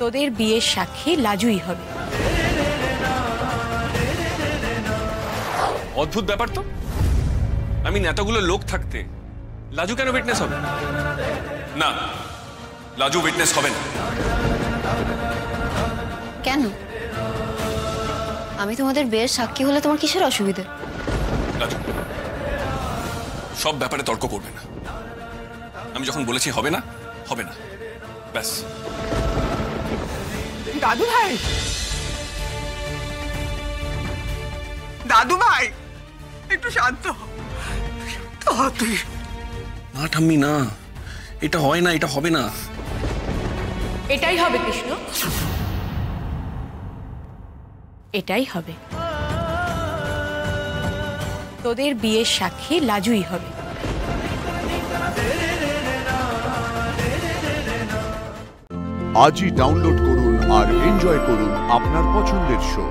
তোদের বিয়ের সাক্ষী লাজুই হবে। অদ্ভুত ব্যাপার তো, আমি এতগুলো লোক থাকতে লাজু কেন উইটনেস হবে? না, লাজু উইটনেস হবে না। কেন? আমি তোমাদের বিয়ের সাক্ষী হলে তোমার কিসের অসুবিধে? লাজু, সব ব্যাপারে তর্ক করবে না। আমি যখন বলেছি হবে না, হবে না, ব্যাস। দাদু ভাই, দাদু ভাই, একটু শান্ত তুই। না ঠাম্মি, না, এটা হয় না, এটা হবে না। এটাই হবে কৃষ্ণ, এটাই হবে। তোদের বিয়ের সাক্ষী লাজুই হবে। আজই ডাউনলোড করুন আর এনজয় করুন আপনার পছন্দের শো।